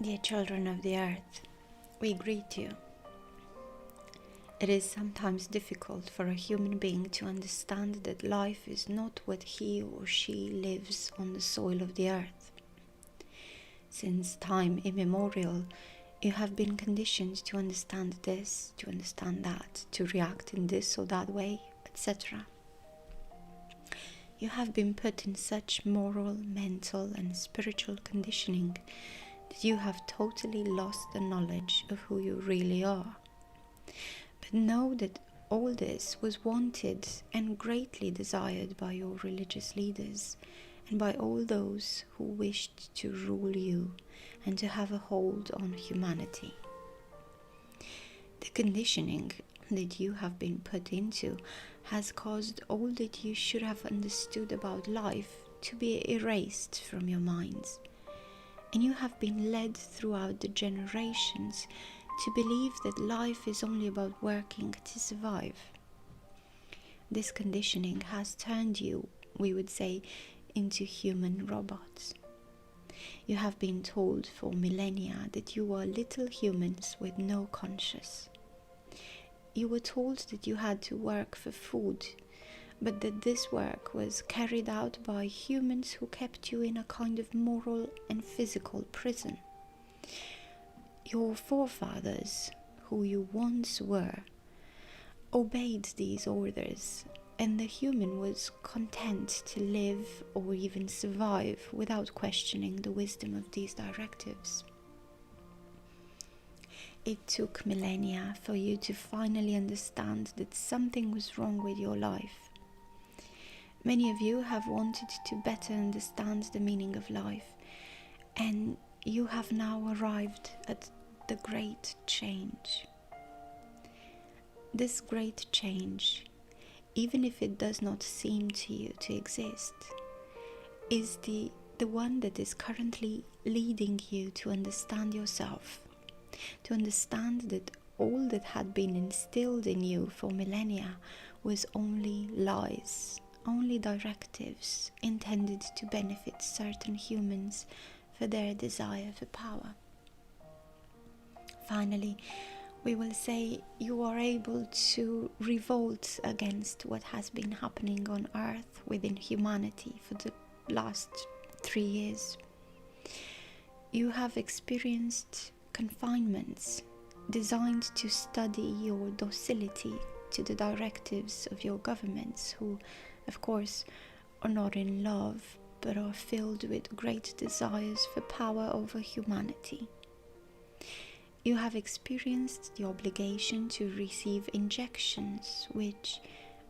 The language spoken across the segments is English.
Dear children of the earth, we greet you. It is sometimes difficult for a human being to understand that life is not what he or she lives on the soil of the earth. Since time immemorial, you have been conditioned to understand this, to understand that, to react in this or that way, etc. You have been put in such moral, mental, and spiritual conditioning that you have totally lost the knowledge of who you really are. But know that all this was wanted and greatly desired by your religious leaders and by all those who wished to rule you and to have a hold on humanity. The conditioning that you have been put into has caused all that you should have understood about life to be erased from your minds. And you have been led throughout the generations to believe that life is only about working to survive. This conditioning has turned you, we would say, into human robots. You have been told for millennia that you are little humans with no conscience. You were told that you had to work for food, but that this work was carried out by humans who kept you in a kind of moral and physical prison. Your forefathers, who you once were, obeyed these orders, and the human was content to live or even survive without questioning the wisdom of these directives. It took millennia for you to finally understand that something was wrong with your life. Many of you have wanted to better understand the meaning of life, and you have now arrived at the great change. This great change, even if it does not seem to you to exist, is the one that is currently leading you to understand yourself, to understand that all that had been instilled in you for millennia was only lies, only directives intended to benefit certain humans for their desire for power. Finally, we will say you are able to revolt against what has been happening on earth within humanity for the last 3 years. You have experienced confinements designed to study your docility to the directives of your governments, who, of course, are not in love, but are filled with great desires for power over humanity. You have experienced the obligation to receive injections, which,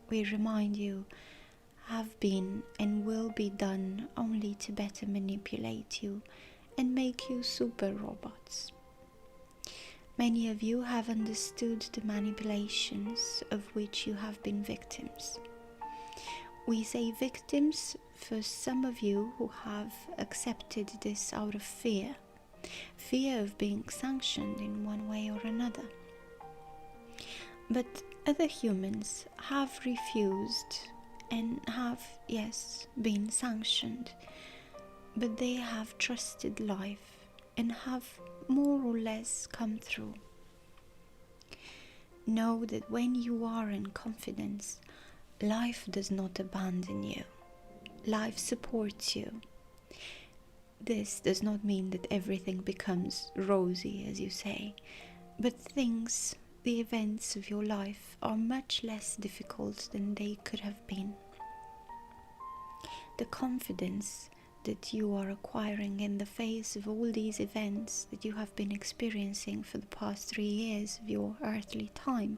we remind you, have been and will be done only to better manipulate you and make you super robots. Many of you have understood the manipulations of which you have been victims. We say victims for some of you who have accepted this out of fear of being sanctioned in one way or another. But other humans have refused and have, yes, been sanctioned, but they have trusted life and have more or less come through. Know that when you are in confidence, life does not abandon you. Life supports you. This does not mean that everything becomes rosy, as you say, but things, the events of your life, are much less difficult than they could have been. The confidence that you are acquiring in the face of all these events that you have been experiencing for the past 3 years of your earthly time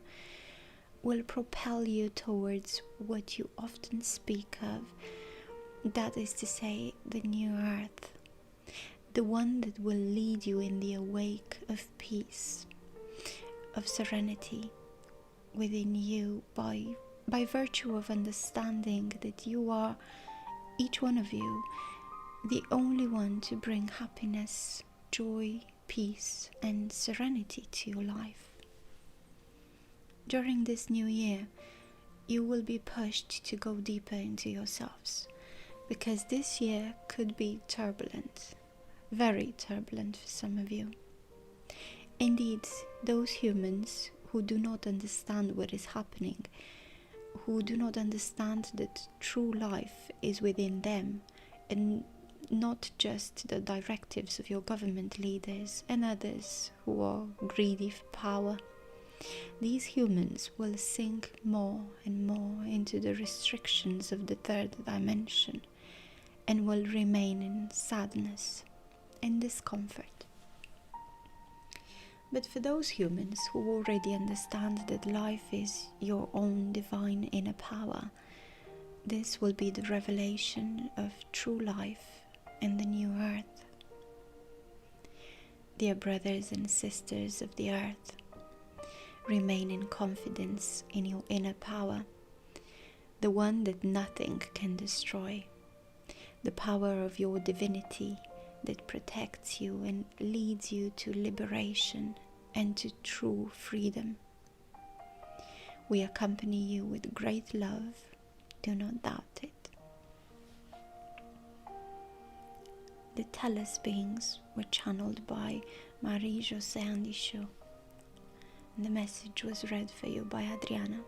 will propel you towards what you often speak of, that is to say, the new earth, the one that will lead you in the awake of peace, of serenity within you by virtue of understanding that you are, each one of you, the only one to bring happiness, joy, peace, and serenity to your life. During this new year, you will be pushed to go deeper into yourselves, because this year could be turbulent, very turbulent for some of you. Indeed, those humans who do not understand what is happening, who do not understand that true life is within them and not just the directives of your government leaders and others who are greedy for power. These humans will sink more and more into the restrictions of the third dimension and will remain in sadness and discomfort. But for those humans who already understand that life is your own divine inner power, this will be the revelation of true life and the new earth. Dear brothers and sisters of the earth, remain in confidence in your inner power, the one that nothing can destroy, the power of your divinity that protects you and leads you to liberation and to true freedom. We accompany you with great love, do not doubt it. The Telos Beings were channeled by Marie-Josée Andichou, and the message was read for you by Adriana.